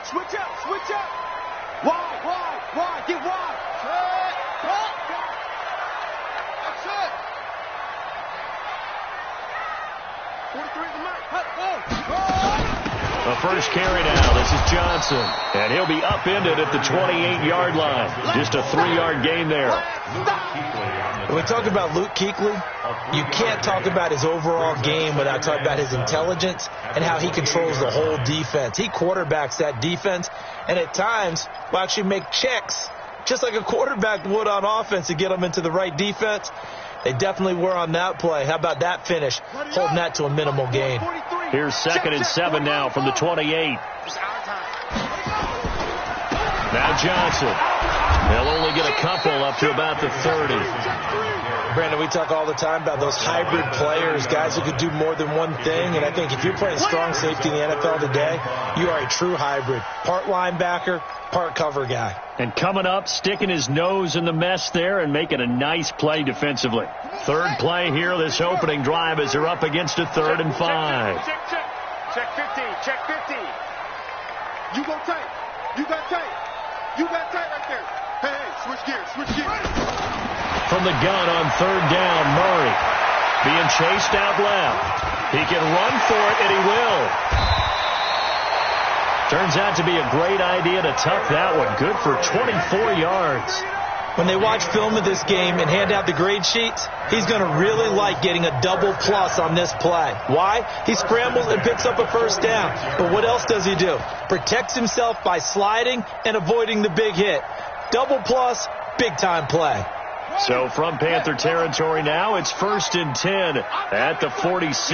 Switch up, switch up. Wide, get wide. That's it. 43 is the mark. The first carry now. This is Johnson. And he'll be upended at the 28-yard line. Just a 3-yard gain there. When we talk about Luke Kuechly, you can't talk about his overall game without talking about his intelligence and how he controls the whole defense. He quarterbacks that defense, and at times will actually make checks, just like a quarterback would on offense, to get them into the right defense. They definitely were on that play. How about that finish, holding that to a minimal gain. Here's 2nd and 7 now from the 28. Now Johnson. They'll only get a couple up to about the 30. Brandon, we talk all the time about those hybrid players, guys who could do more than one thing. And I think if you're playing strong safety in the NFL today, you are a true hybrid. Part linebacker, part cover guy. And coming up, sticking his nose in the mess there and making a nice play defensively. Third play here, this opening drive, as they're up against a 3rd and 5. Check 15, check 15. You go tight. You got tight. You got tight right there. Hey, switch gears, switch gears. From the gun on 3rd down, Murray being chased out left. He can run for it, and he will. Turns out to be a great idea to tuck that one. Good for 24 yards. When they watch film of this game and hand out the grade sheets, he's going to really like getting a double plus on this play. Why? He scrambles and picks up a first down. But what else does he do? Protects himself by sliding and avoiding the big hit. Double plus, big-time play. So from Panther territory now, it's 1st and 10 at the 46.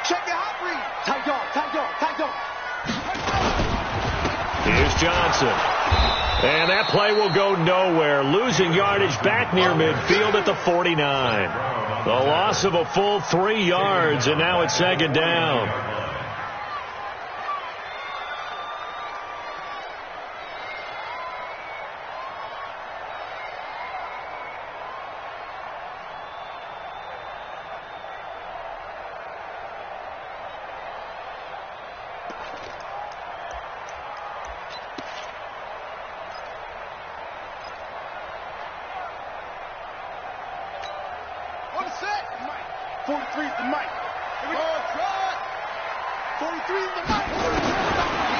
Check the hot read. Tight dog, tight dog, tight dog. Here's Johnson. And that play will go nowhere. Losing yardage back near midfield at the 49. The loss of a full 3 yards, and now it's 2nd down.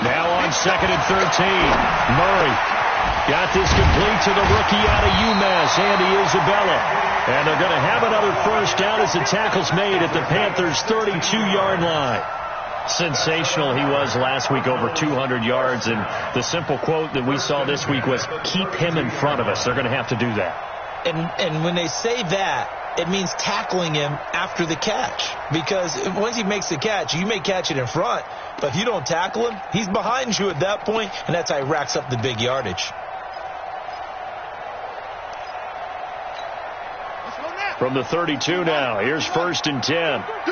Now on 2nd and 13. Murray got this complete to the rookie out of UMass, Andy Isabella. And they're going to have another first down as the tackle's made at the Panthers' 32-yard line. Sensational he was last week, over 200 yards. And the simple quote that we saw this week was, keep him in front of us. They're going to have to do that. And when they say that, it means tackling him after the catch. Because once he makes the catch, you may catch it in front. But if you don't tackle him, he's behind you at that point, and that's how he racks up the big yardage. From the 32 now, here's 1st and 10. 25,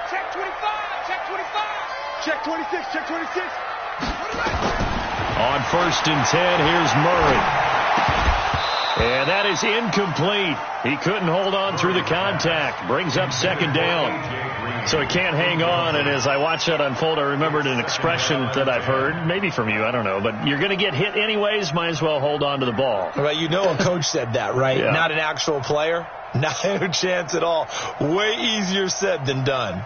check 25, check 25. Check 26, check 26. On 1st and 10, here's Murray. And that is incomplete. He couldn't hold on through the contact. Brings up 2nd down. So he can't hang on. And as I watch that unfold, I remembered an expression that I've heard, maybe from you, I don't know. But you're going to get hit anyways, might as well hold on to the ball. Well, you know a coach said that, right? Yeah. Not an actual player. Not a chance at all. Way easier said than done.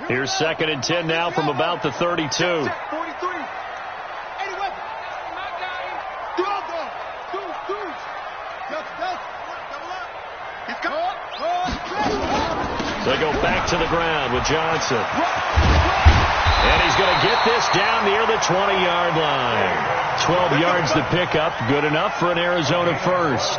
Here's 2nd and 10 now from about the 32. They go back to the ground with Johnson. And he's going to get this down near the 20-yard line. 12 yards to pick up. Good enough for an Arizona first.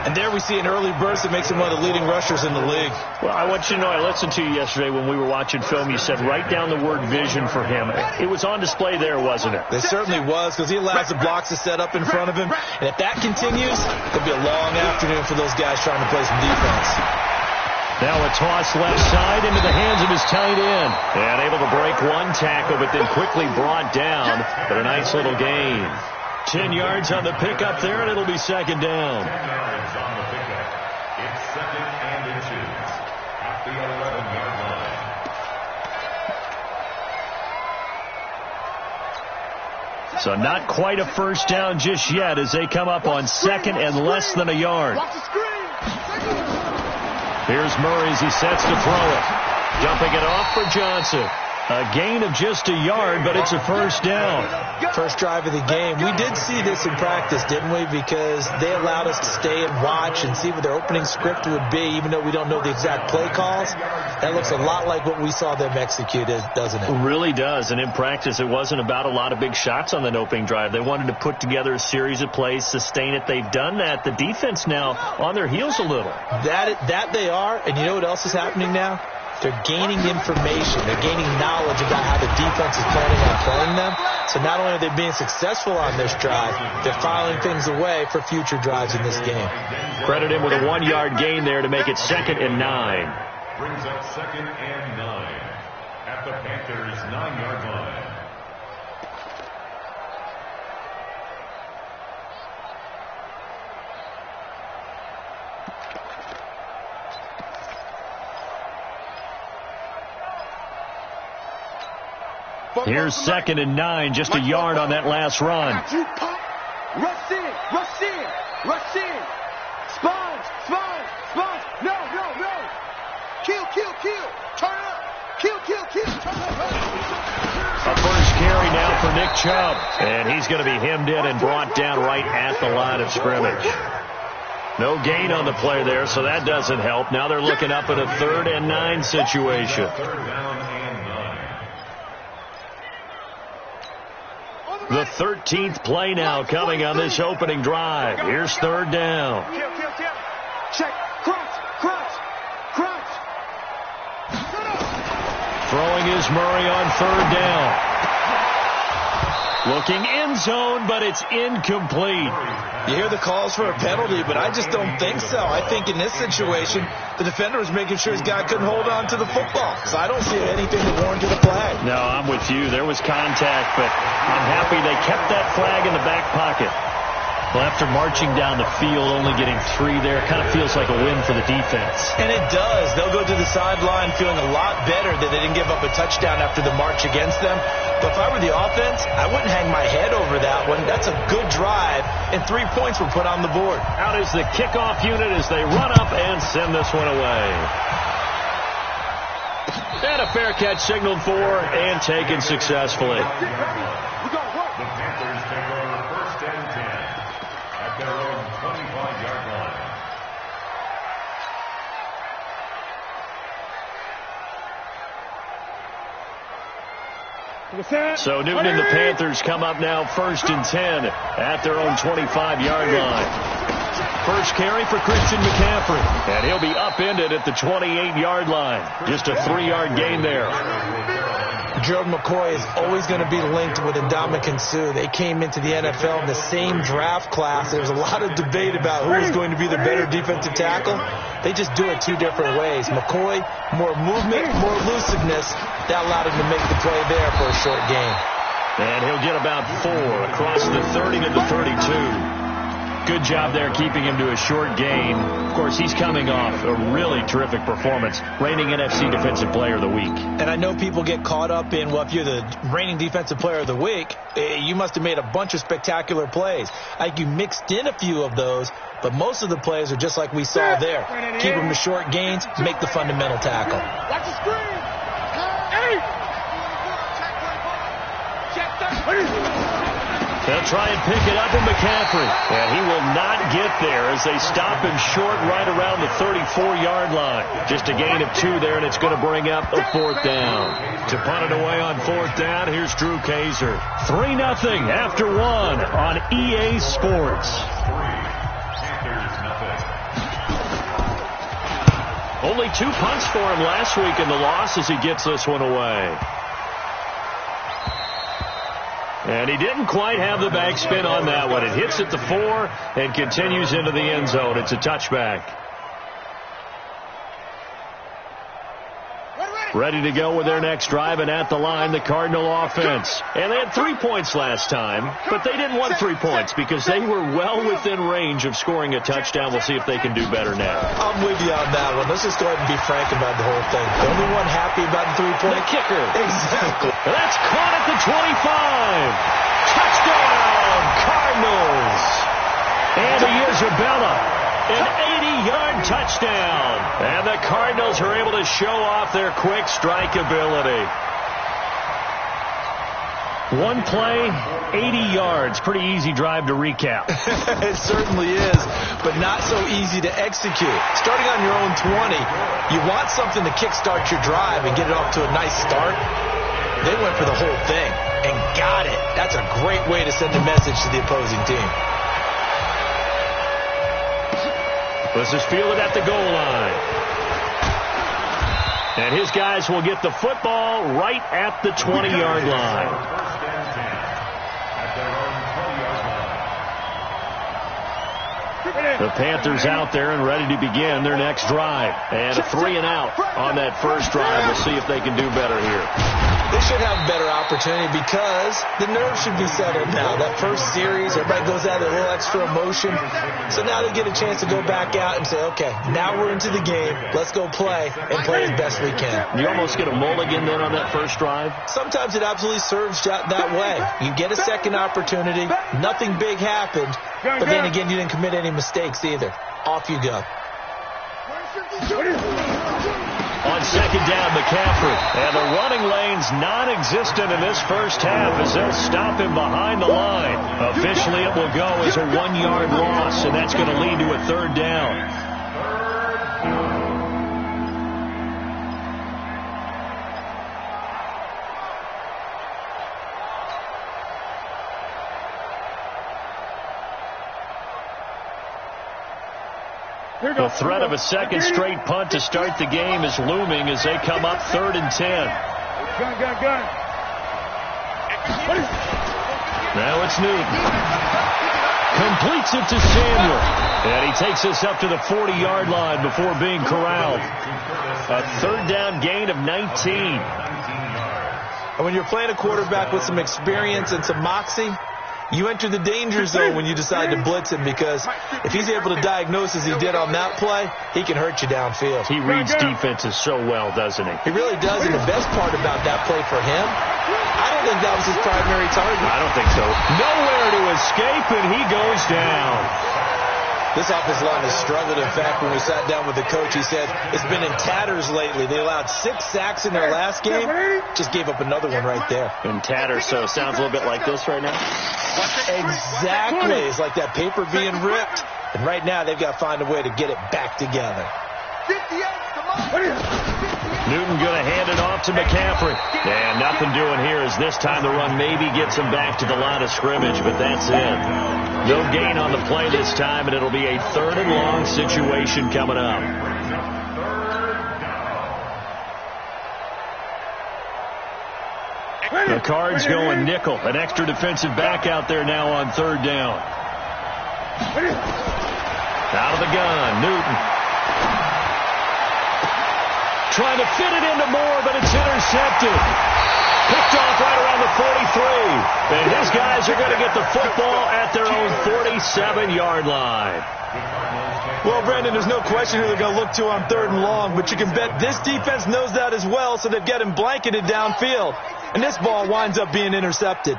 And there we see an early burst that makes him one of the leading rushers in the league. Well, I want you to know, I listened to you yesterday when we were watching film. You said write down the word vision for him. It was on display there, wasn't it? It certainly was, because he allows the blocks to set up in front of him. And if that continues, it'll be a long afternoon for those guys trying to play some defense. Now a toss left side into the hands of his tight end. And able to break one tackle, but then quickly brought down. But a nice little gain. 10 yards on the pickup there, and it'll be second down. 10 yards on the pickup. It's second and inches at the 11-yard line. So not quite a first down just yet as they come up on second and less than a yard. Here's Murray as he sets to throw it. Dumping it off for Johnson. A gain of just a yard, but it's a first down. First drive of the game. We did see this in practice, didn't we? Because they allowed us to stay and watch and see what their opening script would be, even though we don't know the exact play calls. That looks a lot like what we saw them execute, doesn't it? It really does. And in practice, it wasn't about a lot of big shots on the opening drive. They wanted to put together a series of plays, sustain it. They've done that. The defense now on their heels a little. That they are. And you know what else is happening now? They're gaining information. They're gaining knowledge about how the defense is planning on playing them. So not only are they being successful on this drive, they're filing things away for future drives in this game. Credit him with a 1-yard gain there to make it second and 9. Brings up second and 9 at the Panthers' 9-yard line. Here's second and 9, just a yard on that last run. Rush in, rush in, rush in. Sponge, sponge, sponge. No. Kill. Turn up. Kill. Turn up. A first carry now for Nick Chubb. And he's going to be hemmed in and brought down right at the line of scrimmage. No gain on the play there, so that doesn't help. Now they're looking up at a 3rd and 9 situation. Third down and 9. The 13th play now coming on this opening drive. Here's 3rd down. Kill. Check. Crunch. Throwing is Murray on 3rd down. Looking end zone, but it's incomplete. You hear the calls for a penalty, but I just don't think so. I think in this situation, the defender was making sure his guy couldn't hold on to the football. So I don't see anything that warranted a flag. No, I'm with you. There was contact, but I'm happy they kept that flag in the back pocket. Well, after marching down the field, only getting 3 there, kind of feels like a win for the defense. And it does. They'll go to the sideline feeling a lot better that they didn't give up a touchdown after the march against them. But if I were the offense, I wouldn't hang my head over that one. That's a good drive, and 3 points were put on the board. Out is the kickoff unit as they run up and send this one away. And a fair catch signaled for and taken successfully. The Panthers take over 1st and 10 at their own 25-yard line. So Newton and the Panthers come up now 1st and 10 at their own 25-yard line. First carry for Christian McCaffrey, and he'll be upended at the 28-yard line. Just a 3-yard gain there. Gerald McCoy is always going to be linked with Ndamukong Suh. They came into the NFL in the same draft class. There was a lot of debate about who was going to be the better defensive tackle. They just do it 2 different ways. McCoy, more movement, more elusiveness. That allowed him to make the play there for a short gain. And he'll get about 4 across the 30 to the 32. Good job there keeping him to a short gain. Of course, he's coming off a really terrific performance, reigning NFC Defensive Player of the Week. And I know people get caught up in, well, if you're the reigning Defensive Player of the Week, you must have made a bunch of spectacular plays. I think you mixed in a few of those, but most of the plays are just like we saw there. Keep them to short gains, make the fundamental tackle. Watch the screen. They'll try and pick it up in McCaffrey. And he will not get there as they stop him short right around the 34-yard line. Just a gain of 2 there, and it's going to bring up a 4th down. To punt it away on 4th down, here's Drew Kaiser. 3-0 after 1 on EA Sports. Only 2 punts for him last week in the loss as he gets this one away. And he didn't quite have the backspin on that one. It hits at the 4 and continues into the end zone. It's a touchback. ready to go with their next drive, and at the line, the Cardinal offense. And they had 3 points last time, but they didn't want 3 points because they were well within range of scoring a touchdown. We'll see if they can do better now. I'm with you on that one. Let's just go ahead and be frank about the whole thing. The only one happy about the 3-point The kicker. Exactly. And that's caught at the 25. Touchdown, Cardinals. Andy Isabella, an 80-yard touchdown. And the Cardinals are able to show off their quick strike ability. One play, 80 yards. Pretty easy drive to recap. It certainly is, but not so easy to execute. Starting on your own 20, you want something to kickstart your drive and get it off to a nice start. They went for the whole thing and got it. That's a great way to send a message to the opposing team. This is fielded at the goal line. And his guys will get the football right at the 20-yard line. The Panthers out there and ready to begin their next drive. And a 3-and-out on that first drive. We'll see if they can do better here. They should have a better opportunity because the nerves should be settled now. That first series, everybody goes out with a little extra emotion. So now they get a chance to go back out and say, okay, now we're into the game. Let's go play and play as best we can. You almost get a mulligan then on that first drive? Sometimes it absolutely serves that way. You get a second opportunity. Nothing big happened. But then again, you didn't commit any mistakes either. Off you go. On second down, McCaffrey. And the running lane's non-existent in this first half as they'll stop him behind the line. Officially, it will go as a 1-yard loss, and that's going to lead to a third down. The threat of a second straight punt to start the game is looming as they come up 3rd and 10. Now it's Newton. Completes it to Samuel. And he takes us up to the 40-yard line before being corralled. A third down gain of 19. And when you're playing a quarterback with some experience and some moxie, you enter the danger zone when you decide to blitz him because if he's able to diagnose as he did on that play, he can hurt you downfield. He reads defenses so well, doesn't he? He really does, and the best part about that play for him, I don't think that was his primary target. I don't think so. Nowhere to escape, and he goes down. This offensive line has struggled. In fact, when we sat down with the coach, he said it's been in tatters lately. They allowed 6 sacks in their last game. Just gave up another one right there. In tatters, so it sounds a little bit like this right now? Exactly. It's like that paper being ripped. And right now, they've got to find a way to get it back together. Newton going to hand it off to McCaffrey. And nothing doing here as this time the run maybe gets him back to the line of scrimmage, but that's it. No gain on the play this time, and it'll be a 3rd and long situation coming up. The Cards going nickel. An extra defensive back out there now on 3rd down. Out of the gun, Newton. Trying to fit it into Moore, but it's intercepted. Picked off right around the 43. And his guys are going to get the football at their own 47-yard line. Well, Brandon, there's no question who they're going to look to on 3rd and long, but you can bet this defense knows that as well, so they've got him blanketed downfield. And this ball winds up being intercepted.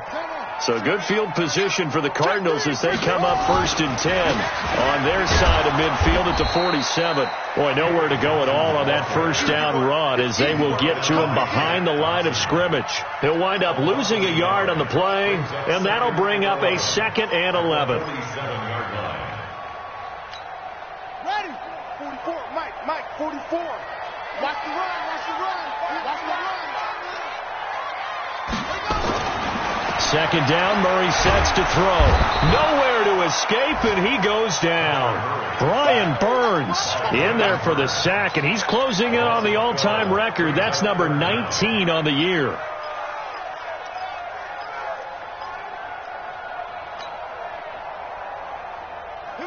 So good field position for the Cardinals as they come up 1st and 10 on their side of midfield at the 47. Boy, nowhere to go at all on that first down run as they will get to him behind the line of scrimmage. He'll wind up losing a yard on the play, and that'll bring up a 2nd and 11. Ready? 44, Mike, 44. Watch the run. Second down, Murray sets to throw. Nowhere to escape, and he goes down. Brian Burns in there for the sack, and he's closing in on the all-time record. That's number 19 on the year.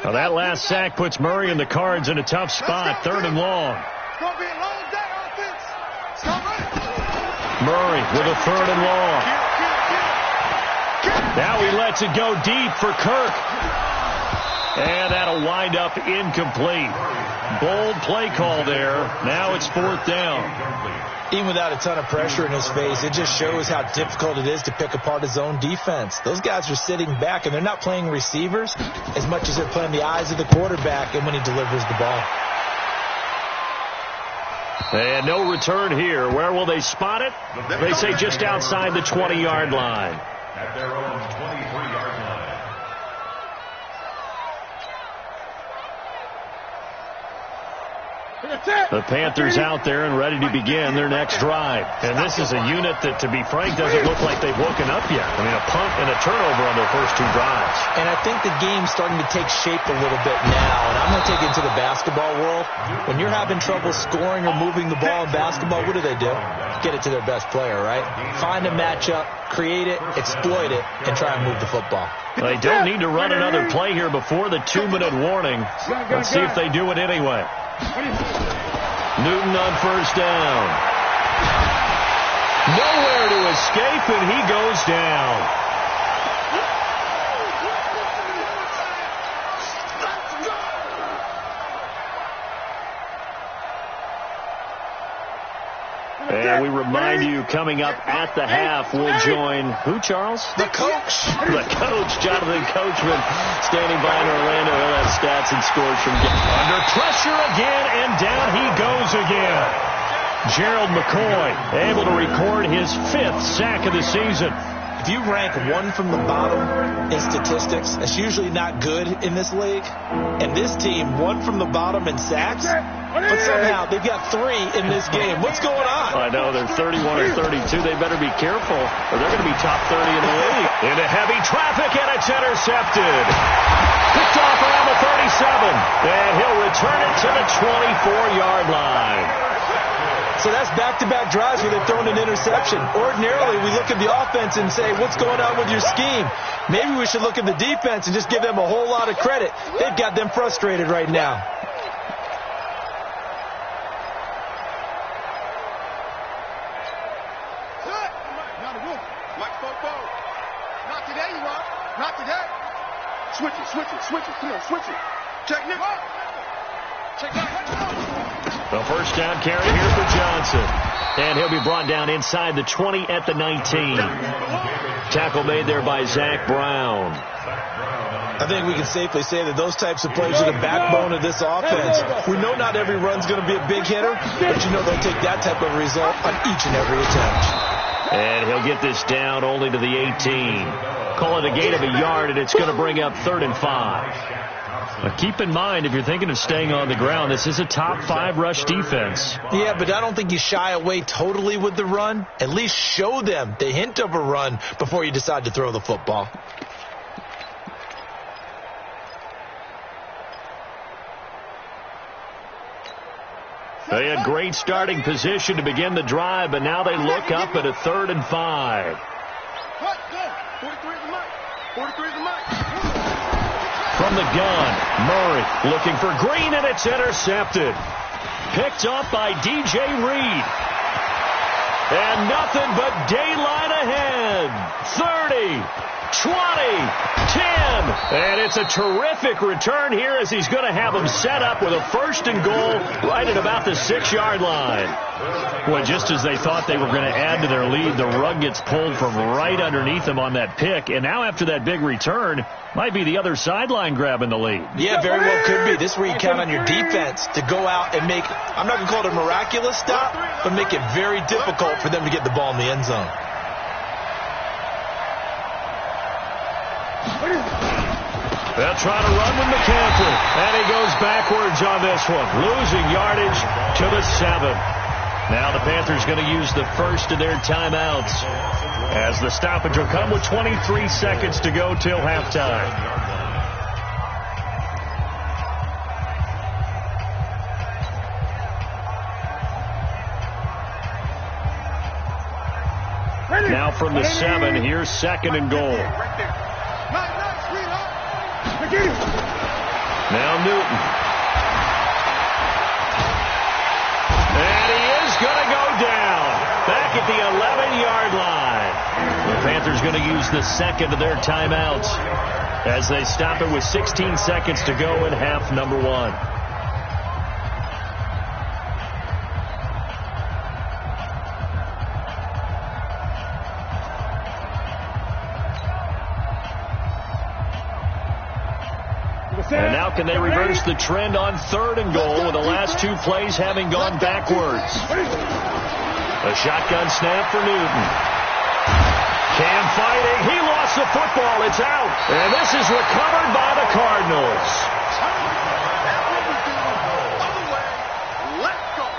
Now that last sack puts Murray and the Cards in a tough spot, 3rd and long. It's going to be a long day, offense. Stop running. Murray with a 3rd and long. Now he lets it go deep for Kirk. And that'll wind up incomplete. Bold play call there. Now it's 4th down. Even without a ton of pressure in his face, it just shows how difficult it is to pick apart his own defense. Those guys are sitting back, and they're not playing receivers as much as they're playing the eyes of the quarterback and when he delivers the ball. And no return here. Where will they spot it? They say just outside the 20-yard line. At their own 23-yard line. The Panthers out there and ready to begin their next drive. And this is a unit that, to be frank, doesn't look like they've woken up yet. I mean, a punt and a turnover on their first 2 drives. And I think the game's starting to take shape a little bit now. And I'm going to take it into the basketball world. When you're having trouble scoring or moving the ball in basketball, what do? Get it to their best player, right? Find a matchup, create it, exploit it, and try and move the football. They don't need to run another play here before the 2-minute warning. Let's see if they do it anyway. Newton on 1st down. Nowhere to escape, and he goes down. And we remind you, coming up at the half, we'll join who, Charles? The coach. The coach, Jonathan Coachman, standing by in Orlando. He'll have stats and scores from under pressure again, and down he goes again. Gerald McCoy able to record his 5th sack of the season. If you rank 1 from the bottom in statistics, that's usually not good in this league. And this team, 1 from the bottom in sacks, but somehow they've got 3 in this game. What's going on? I know, they're 31 or 32. They better be careful, or they're going to be top 30 in the league. Into heavy traffic, and it's intercepted. Picked off around the 37, and he'll return it to the 24-yard line. So that's back-to-back drives where they've thrown an interception. Ordinarily, we look at the offense and say, what's going on with your scheme? Maybe we should look at the defense and just give them a whole lot of credit. They've got them frustrated right now. Not today, you are. Not today. Switch it. Come on, switch it. Check it. Check it. The first down carry here for Johnson. And he'll be brought down inside the 20 at the 19. Tackle made there by Zach Brown. I think we can safely say that those types of plays are the backbone of this offense. We know not every run's going to be a big hitter, but you know they'll take that type of result on each and every attempt. And he'll get this down only to the 18. Call it a gain of a yard, and it's going to bring up 3rd and 5. But keep in mind, if you're thinking of staying on the ground, this is a top 5 rush defense. Yeah, but I don't think you shy away totally with the run. At least show them the hint of a run before you decide to throw the football. They had great starting position to begin the drive, but now they look up at a 3rd and 5. 43 is the mic. 43 is the mic. From the gun, Murray looking for Green, and it's intercepted. Picked up by DJ Reed. And nothing but daylight ahead. 30, 20, 10. And it's a terrific return here as he's going to have them set up with a 1st and goal right at about the 6-yard line. Well, just as they thought they were going to add to their lead, the rug gets pulled from right underneath them on that pick. And now after that big return, might be the other sideline grabbing the lead. Yeah, very well could be. This is where you count on your defense to go out and make, I'm not going to call it a miraculous stop, but make it very difficult for them to get the ball in the end zone. They'll try to run with McCaffrey, and he goes backwards on this one, losing yardage to the 7. Now the Panthers going to use the first of their timeouts as the stoppage will come with 23 seconds to go till halftime. Now from the 7, here's 2nd and goal. Now Newton. And he is going to go down. Back at the The Panthers going to use the second of their timeouts as they stop it with 16 seconds to go in half number 1. And now can they reverse the trend on 3rd and goal with the last 2 plays having gone backwards? A shotgun snap for Newton. Cam fighting. He lost the football. It's out. And this is recovered by the Cardinals. Let's go.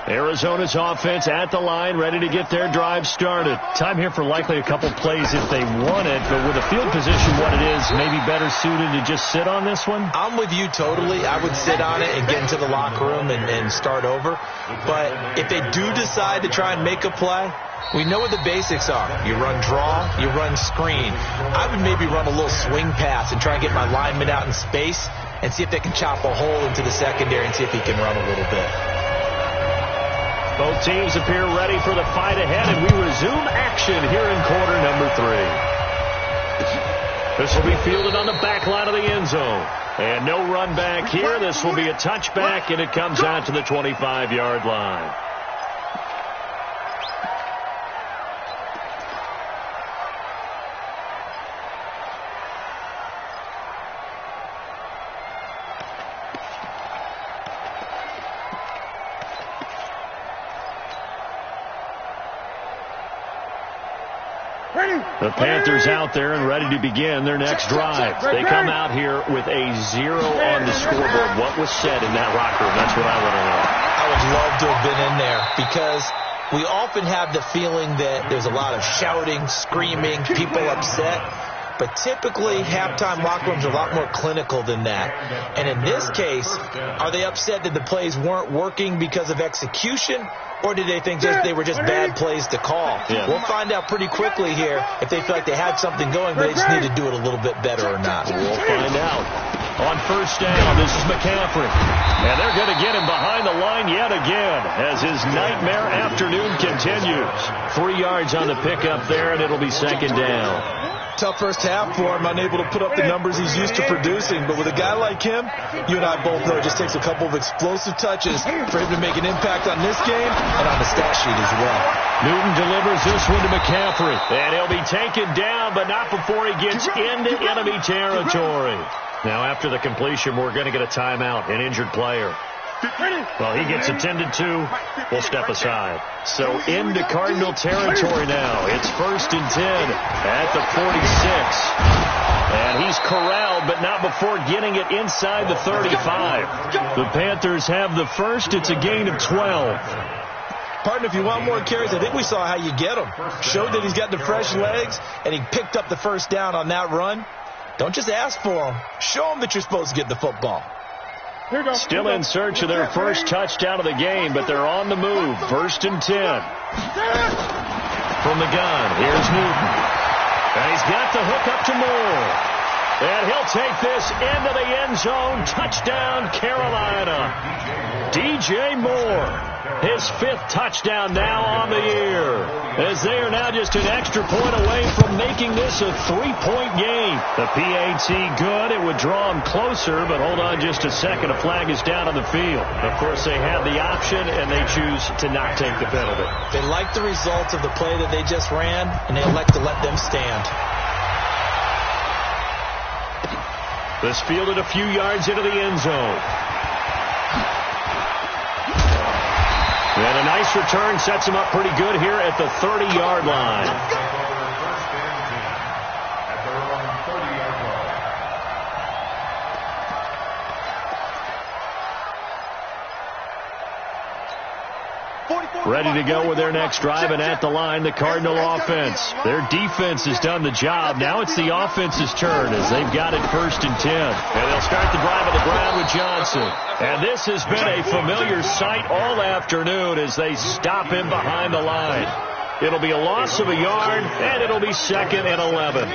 Arizona's offense at the line, ready to get their drive started. Time here for likely a couple plays if they want it, but with the field position what it is, maybe better suited to just sit on this one? I'm with you totally. I would sit on it and get into the locker room and start over. But if they do decide to try and make a play, we know what the basics are. You run draw, you run screen. I would maybe run a little swing pass and try and get my lineman out in space and see if they can chop a hole into the secondary and see if he can run a little bit. Both teams appear ready for the fight ahead, and we resume action here in quarter number 3. This will be fielded on the back line of the end zone. And no run back here. This will be a touchback, and it comes out to the 25-yard line. The Panthers out there and ready to begin their next drive. They come out here with a 0 on the scoreboard. What was said in that locker room? That's what I want to know. I would love to have been in there because we often have the feeling that there's a lot of shouting, screaming, people upset. But typically, halftime locker rooms are a lot more clinical than that. And in this case, are they upset that the plays weren't working because of execution? Or did they think they were just bad plays to call? Yeah. We'll find out pretty quickly here if they feel like they had something going, but they just need to do it a little bit better or not. We'll find out. On first down, this is McCaffrey. And they're going to get him behind the line yet again as his nightmare afternoon continues. 3 yards on the pickup there, and it'll be second down. Tough first half for him, unable to put up the numbers he's used to producing. But with a guy like him, you and I both know it just takes a couple of explosive touches for him to make an impact on this game and on the stat sheet as well. Newton delivers this one to McCaffrey. And he'll be taken down, but not before he gets into enemy territory. Now, after the completion, we're going to get a timeout, an injured player. Well, he gets attended to. We'll step aside. So into Cardinal territory now. It's 1st and 10 at the 46. And he's corralled, but not before getting it inside the 35. The Panthers have the first. It's a gain of 12. Partner, if you want more carries, I think we saw how you get him. Showed that he's got the fresh legs, and he picked up the first down on that run. Don't just ask for him. Show him that you're supposed to get the football. Still in search of their first touchdown of the game, but they're on the move. 1st and 10. From the gun, here's Newton. And he's got the hook up to Moore. And he'll take this into the end zone. Touchdown, Carolina. DJ Moore. His 5th touchdown now on the year, as they are now just an extra point away from making this a 3-point game. The PAT good. It would draw them closer, but hold on just a second. A flag is down on the field. Of course, they have the option, and they choose to not take the penalty. They like the results of the play that they just ran, and they elect to let them stand. This fielded a few yards into the end zone. And a nice return sets him up pretty good here at the 30-yard line. Ready to go with their next drive, and at the line, the Cardinal offense. Their defense has done the job. Now it's the offense's turn as they've got it 1st and 10. And they'll start the drive on the ground with Johnson. And this has been a familiar sight all afternoon as they stop him behind the line. It'll be a loss of a yard, and it'll be 2nd and 11.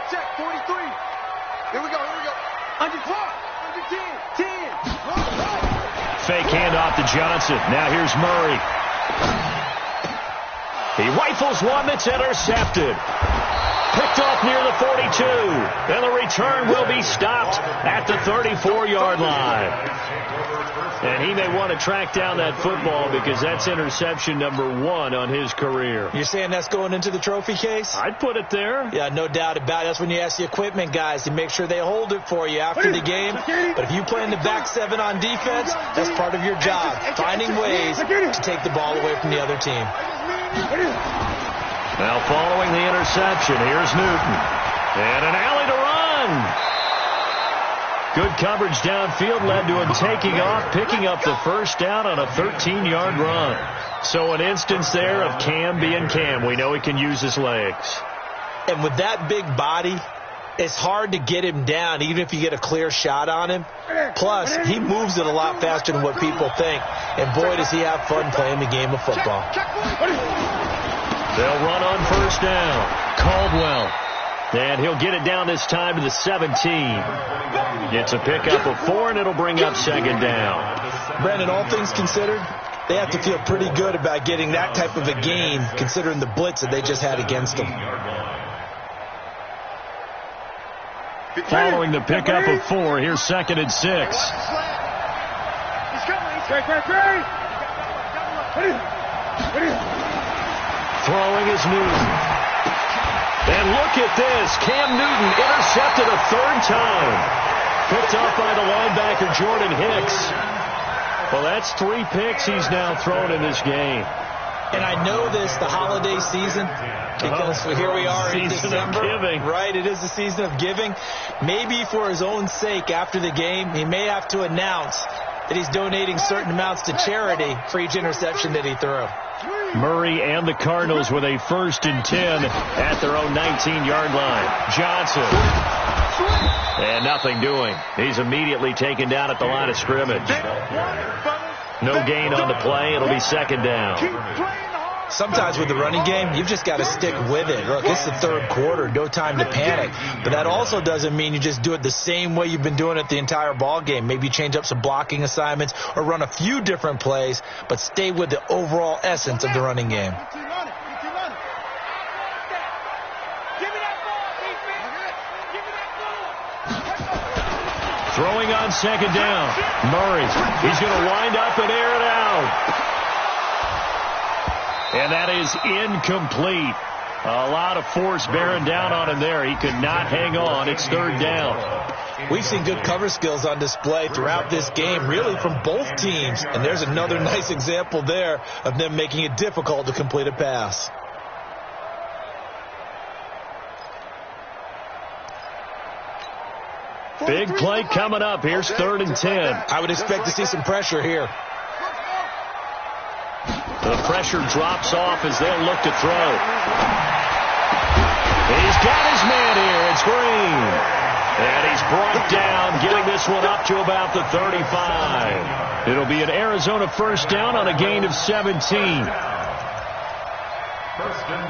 Check, 43. Here we go. Under 10. Fake handoff to Johnson. Now here's Murray. He rifles one that's intercepted. Picked off near the 42. And the return will be stopped at the 34-yard line. And he may want to track down that football because that's interception number 1 on his career. You're saying that's going into the trophy case? I'd put it there. Yeah, no doubt about it. That's when you ask the equipment guys to make sure they hold it for you after the game. But if you play in the back 7 on defense, that's part of your job, finding ways to take the ball away from the other team. Now following the interception, here's Newton. And an alley to run. Good coverage downfield led to him taking off, picking up the first down on a 13-yard run. So an instance there of Cam being Cam. We know he can use his legs. And with that big body, it's hard to get him down, even if you get a clear shot on him. Plus, he moves it a lot faster than what people think. And boy, does he have fun playing the game of football. They'll run on first down. Caldwell. And he'll get it down this time to the 17. It's a pickup of 4, and it'll bring up 2nd down. Brandon, all things considered, they have to feel pretty good about getting that type of a gain, considering the blitz that they just had against them. Following the pickup of 4, here's 2nd and 6. Throwing is Newton. And look at this. Cam Newton intercepted a 3rd time. Picked off by the linebacker Jordan Hicks. Well, that's 3 picks he's now thrown in this game. And I know this, the holiday season, because here we are in December. Right, it is the season of giving. Maybe for his own sake after the game, he may have to announce that he's donating certain amounts to charity for each interception that he threw. Murray and the Cardinals with a 1st and 10 at their own 19-yard line. Johnson. And nothing doing. He's immediately taken down at the line of scrimmage. No gain on the play. It'll be 2nd down. Sometimes with the running game, you've just got to stick with it. Look, it's the 3rd quarter, no time to panic. But that also doesn't mean you just do it the same way you've been doing it the entire ball game. Maybe change up some blocking assignments or run a few different plays, but stay with the overall essence of the running game. Throwing on 2nd down. Murray. He's going to wind up and air it out. And that is incomplete. A lot of force bearing down on him there. He could not hang on. It's 3rd down. We've seen good cover skills on display throughout this game, really from both teams. And there's another nice example there of them making it difficult to complete a pass. Big play coming up. Here's 3rd and 10. I would expect to see some pressure here. The pressure drops off as they'll look to throw. He's got his man here. It's Green. And he's brought down, getting this one up to about the 35. It'll be an Arizona 1st down on a gain of 17. 1st and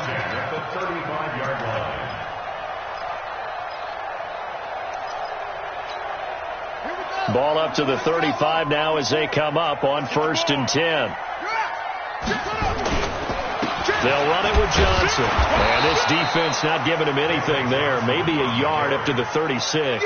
10 at the 35-yard line. Ball up to the 35 now as they come up on 1st and 10. They'll run it with Johnson. And this defense not giving him anything there. Maybe a yard up to the 36.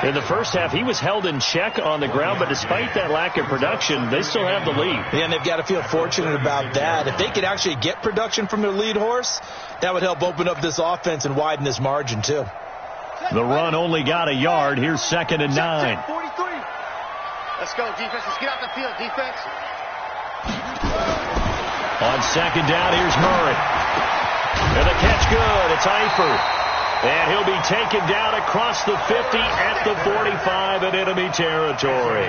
In the first half, he was held in check on the ground, but despite that lack of production, they still have the lead. Yeah, and they've got to feel fortunate about that. If they could actually get production from their lead horse, that would help open up this offense and widen this margin, too. The run only got a yard. Here's 2nd and 9. 43. Let's go, defense. Let's get out the field, defense. On 2nd down, here's Murray. And the catch good. It's Eifert. And he'll be taken down across the 50 at the 45 in enemy territory.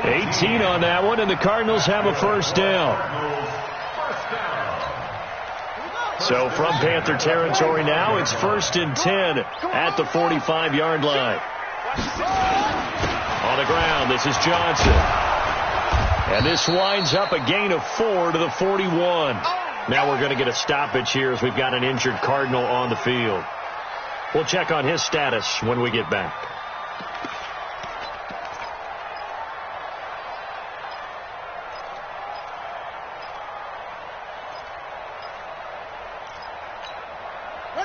18 on that one, and the Cardinals have a 1st down. So from Panther territory now, it's 1st and 10 at the 45-yard line. On the ground, this is Johnson. And this winds up a gain of 4 to the 41. Now we're going to get a stoppage here as we've got an injured Cardinal on the field. We'll check on his status when we get back.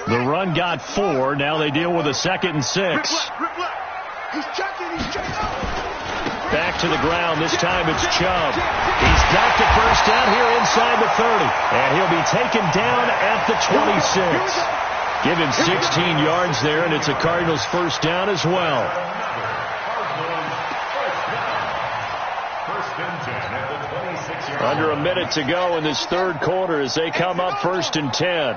The run got 4. Now they deal with a 2nd and 6. Back to the ground. This time it's Chubb. He's got the first down here inside the 30. And he'll be taken down at the 26. Give him 16 yards there, and it's a Cardinals first down as well. Under a minute to go in this third quarter as they come up 1st and 10.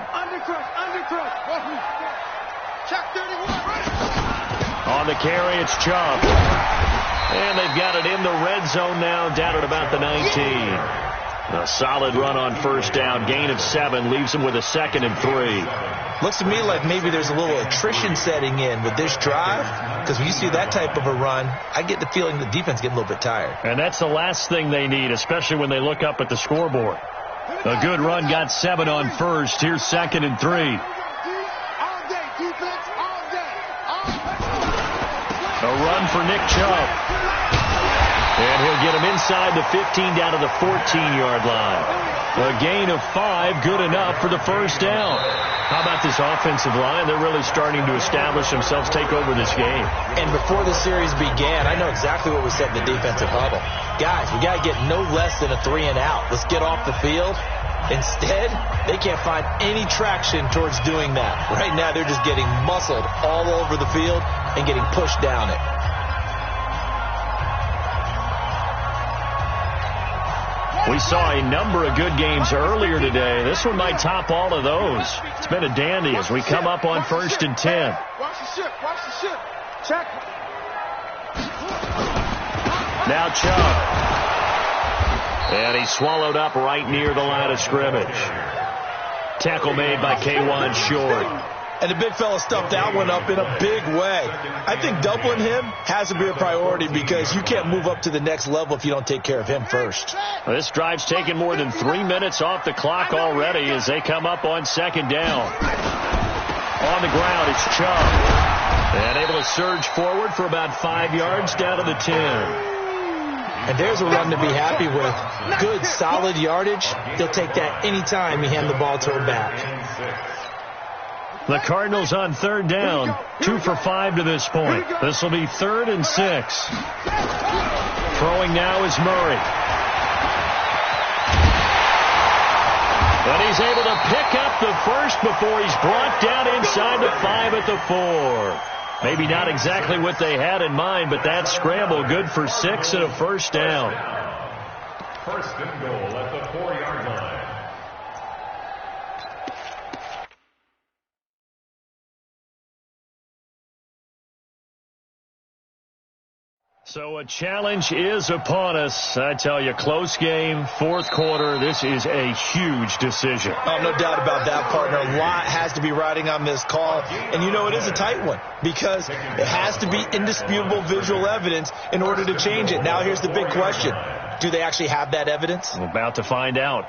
On the carry, it's Chubb. And they've got it in the red zone now, down at about the 19. A solid run on first down. Gain of 7 leaves them with a 2nd and 3. Looks to me like maybe there's a little attrition setting in with this drive, because when you see that type of a run, I get the feeling the defense getting a little bit tired. And that's the last thing they need, especially when they look up at the scoreboard. A good run got 7 on first. Here's 2nd and 3. A run for Nick Chubb. And he'll get him inside the 15 down to the 14-yard line. A gain of 5, good enough for the first down. How about this offensive line? They're really starting to establish themselves, take over this game. And before the series began, I know exactly what we said in the defensive huddle. Guys, we got to get no less than a 3 and out. Let's get off the field. Instead, they can't find any traction towards doing that. Right now, they're just getting muscled all over the field and getting pushed down it. We saw a number of good games earlier today. This one might top all of those. It's been a dandy as we come up on 1st and 10. Watch the ship. Check. Now Chubb. And he's swallowed up right near the line of scrimmage. Tackle made by K'Wan Short. And the big fella stuffed that one up in a big way. I think doubling him has to be a priority because you can't move up to the next level if you don't take care of him first. Well, this drive's taken more than 3 minutes off the clock already as they come up on 2nd down. On the ground, it's Chubb. And able to surge forward for about 5 yards down to the 10. And there's a run to be happy with. Good, solid yardage. They'll take that anytime you hand the ball to him back. The Cardinals on 3rd down, 2 for 5 to this point. This will be 3rd and 6. Throwing now is Murray. But he's able to pick up the first before he's brought down inside the 5 at the 4. Maybe not exactly what they had in mind, but that scramble good for 6 and a first down. 1st and goal at the 4-yard line. So a challenge is upon us. I tell you, close game, 4th quarter. This is a huge decision. Oh, no doubt about that, partner. A lot has to be riding on this call. And you know it is a tight one because it has to be indisputable visual evidence in order to change it. Now here's the big question. Do they actually have that evidence? We're about to find out.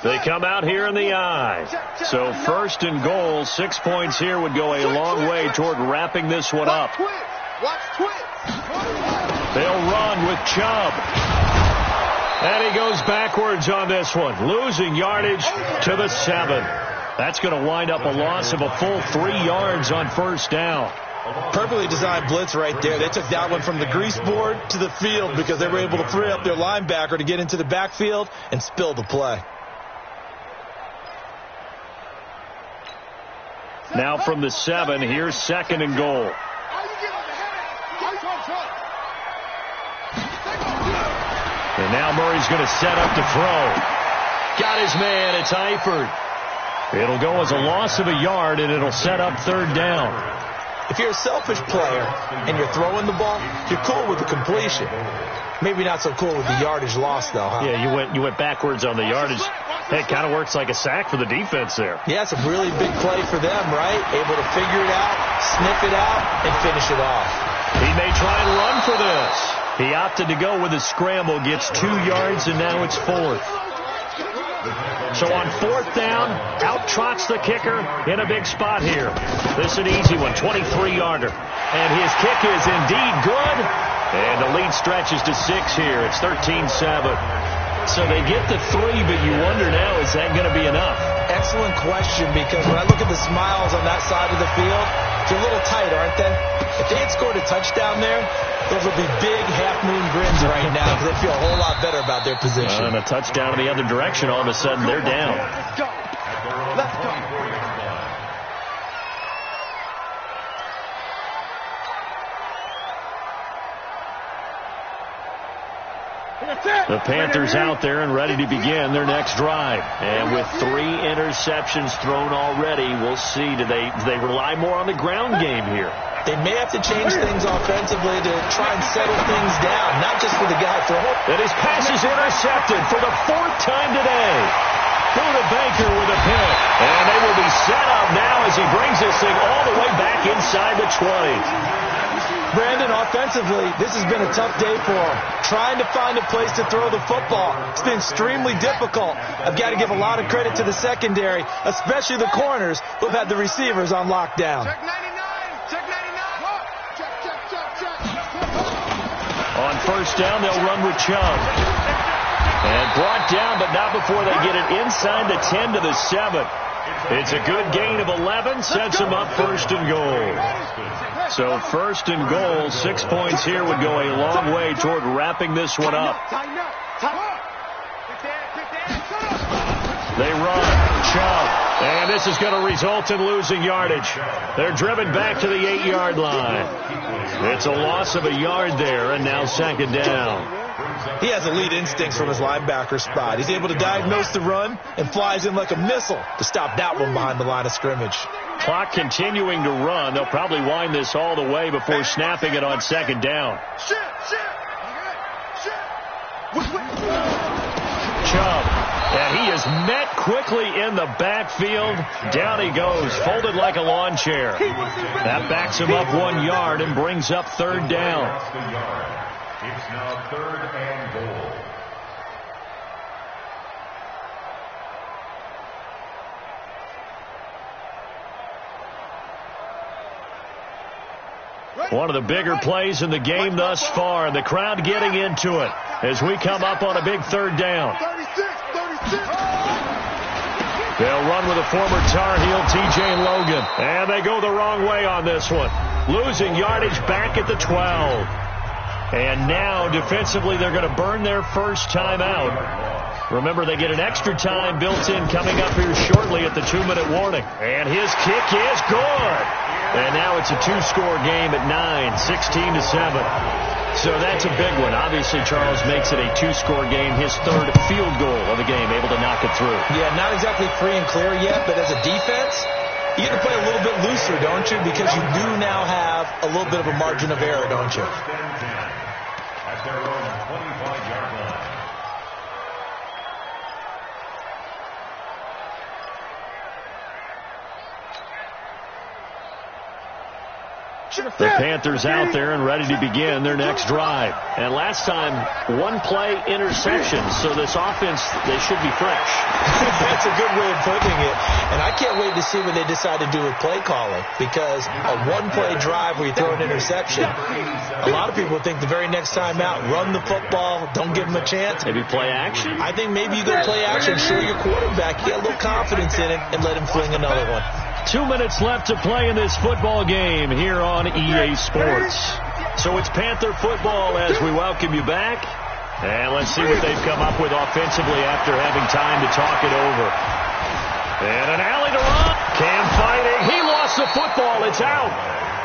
They come out here in the eye. So 1st and goal, 6 points here would go a long way toward wrapping this one up. Watch twitch. They'll run with Chubb. And he goes backwards on this one, losing yardage to the 7. That's going to wind up a loss of a full 3 yards on first down. Perfectly designed blitz right there. They took that one from the grease board to the field because they were able to free up their linebacker to get into the backfield and spill the play. Now from the 7, here's 2nd and goal. And now Murray's going to set up to throw. Got his man. It's Eifert. It'll go as a loss of a yard, and it'll set up 3rd down. If you're a selfish player and you're throwing the ball, you're cool with the completion. Maybe not so cool with the yardage loss, though, huh? Yeah, you went backwards on the yardage. Hey, it kind of works like a sack for the defense there. Yeah, it's a really big play for them, right? Able to figure it out, sniff it out, and finish it off. He may try and run for this. He opted to go with a scramble, gets 2 yards, and now it's 4th. So on 4th down, out trots the kicker in a big spot here. This is an easy one, 23-yarder. And his kick is indeed good. And the lead stretches to 6 here. It's 13-7. So they get the 3, but you wonder now, is that going to be enough? Excellent question, because when I look at the smiles on that side of the field, they're a little tight, aren't they? If they had scored a touchdown there, those would be big half-moon grins right now because they feel a whole lot better about their position. And a touchdown in the other direction, all of a sudden they're down. Let's go. The Panthers out there and ready to begin their next drive. And with 3 interceptions thrown already, we'll see. Do they rely more on the ground game here? They may have to change things offensively to try and settle things down, not just for the guy throwing. And his pass is intercepted for the 4th time today. Buda Baker with a pick. And they will be set up now as he brings this thing all the way back inside the 20. Brandon, offensively, this has been a tough day for him. Trying to find a place to throw the football. It's been extremely difficult. I've got to give a lot of credit to the secondary, especially the corners who've had the receivers on lockdown. Check 99. Check 99. Check. On 1st down, they'll run with Chubb. And brought down, but not before they get it inside the 10 to the 7. It's a good gain of 11, sets them up 1st and goal. So 1st and goal, 6 points here would go a long way toward wrapping this one up. They run, Chubb, and this is going to result in losing yardage. They're driven back to the 8-yard line. It's a loss of a yard there, and now 2nd down. He has elite instincts from his linebacker spot. He's able to diagnose the run and flies in like a missile to stop that one behind the line of scrimmage. Clock continuing to run. They'll probably wind this all the way before snapping it on 2nd down. Chubb, and he is met quickly in the backfield. Down he goes, folded like a lawn chair. That backs him up 1 yard and brings up 3rd down. It's now 3rd and goal. One of the bigger plays in the game thus far. The crowd getting into it as we come up on a big 3rd down. 36. They'll run with a former Tar Heel, T.J. Logan. And they go the wrong way on this one. Losing yardage back at the 12. And now, defensively, they're going to burn their first time out. Remember, they get an extra time built in coming up here shortly at the 2-minute warning. And his kick is good. And now it's a 2-score game at 9, 16-7. So that's a big one. Obviously, Charles makes it a 2-score game, his 3rd field goal of the game, able to knock it through. Yeah, not exactly free and clear yet, but as a defense, you got to play a little bit looser, don't you? Because you do now have a little bit of a margin of error, don't you? At their own 25-yard line. The Panthers out there and ready to begin their next drive. And last time, 1-play interception. So this offense, they should be fresh. That's a good way of putting it. And I can't wait to see what they decide to do with play calling. Because a 1-play drive where you throw an interception, a lot of people think the very next time out, run the football, don't give them a chance. Maybe play action? I think maybe you go play action, show your quarterback, get a little confidence in it, and let him fling another one. 2 minutes left to play in this football game here on EA Sports. So it's Panther football as we welcome you back. And let's see what they've come up with offensively after having time to talk it over. And an alley to run. Cam fighting. He lost the football. It's out.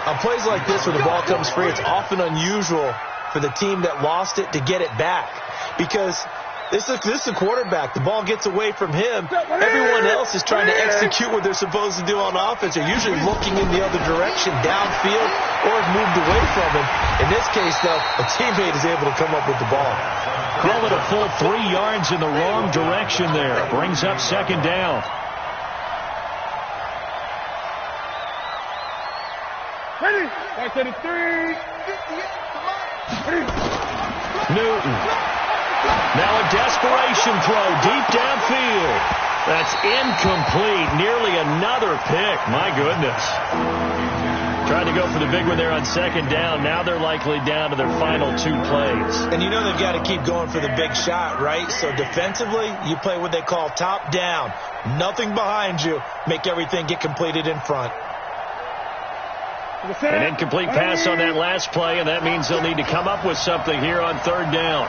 On plays like this where the ball comes free, it's often unusual for the team that lost it to get it back. Because This is a quarterback. The ball gets away from him. Everyone else is trying to execute what they're supposed to do on offense. They're usually looking in the other direction, downfield, or have moved away from him. In this case, though, a teammate is able to come up with the ball. Call it a full 3 yards in the wrong direction there. Brings up second down. Ready? 573. Newton. Now a desperation throw deep downfield. That's incomplete. Nearly another pick. My goodness. Tried to go for the big one there on second down. Now they're likely down to their final 2 plays. And you know they've got to keep going for the big shot, right? So defensively, you play what they call top down. Nothing behind you. Make everything get completed in front. An incomplete pass on that last play, and that means they'll need to come up with something here on third down.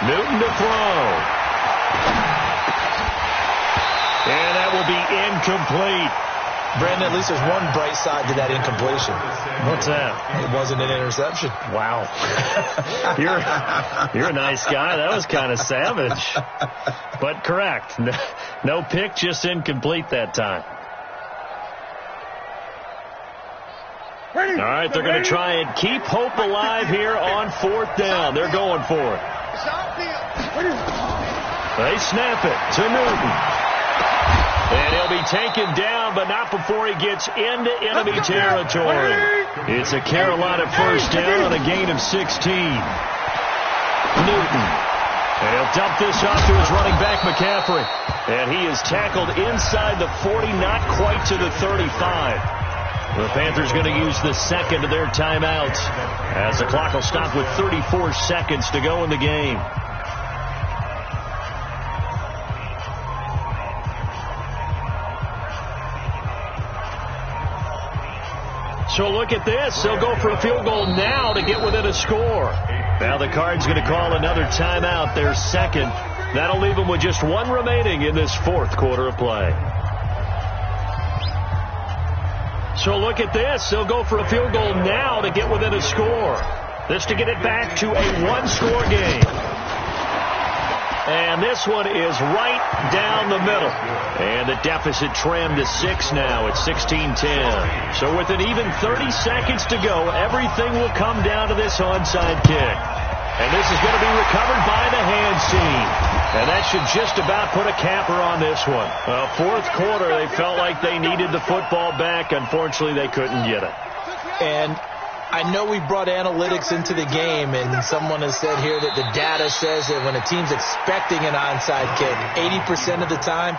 Newton to throw. And that will be incomplete. Brandon, at least there's one bright side to that incompletion. What's that? It wasn't an interception. Wow. You're a nice guy. That was kind of savage. But correct. No pick, just incomplete that time. All right, they're going to try and keep hope alive here on fourth down. They're going for it. They snap it to Newton. And he'll be taken down, but not before he gets into enemy territory. It's a Carolina first down on a gain of 16. Newton. And he'll dump this off to his running back, McCaffrey. And he is tackled inside the 40, not quite to the 35. The Panthers going to use the second of their timeouts as the clock will stop with 34 seconds to go in the game. So look at this. They'll go for a field goal now to get within a score. Now the Cards going to call another timeout, their second. That'll leave them with just 1 remaining in this fourth quarter of play. So look at this. They'll go for a field goal now to get within a score. This to get it back to a 1-score game. And this one is right down the middle. And the deficit trimmed to 6 now at 16-10. So with an even 30 seconds to go, everything will come down to this onside kick. And this is going to be recovered by the hands team. And that should just about put a capper on this one. Fourth quarter, they felt like they needed the football back. Unfortunately, they couldn't get it. And I know we brought analytics into the game, and someone has said here that the data says that when a team's expecting an onside kick, 80% of the time,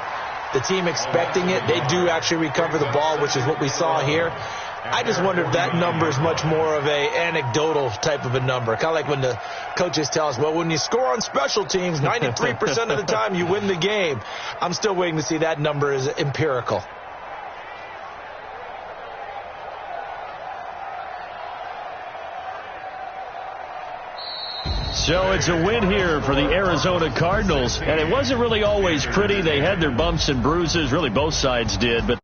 the team expecting it, they do actually recover the ball, which is what we saw here. I just wonder if that number is much more of a anecdotal type of a number. Kind of like when the coaches tell us, well, when you score on special teams, 93% of the time you win the game. I'm still waiting to see that number is empirical. So it's a win here for the Arizona Cardinals. And it wasn't really always pretty. They had their bumps and bruises. Really, both sides did. But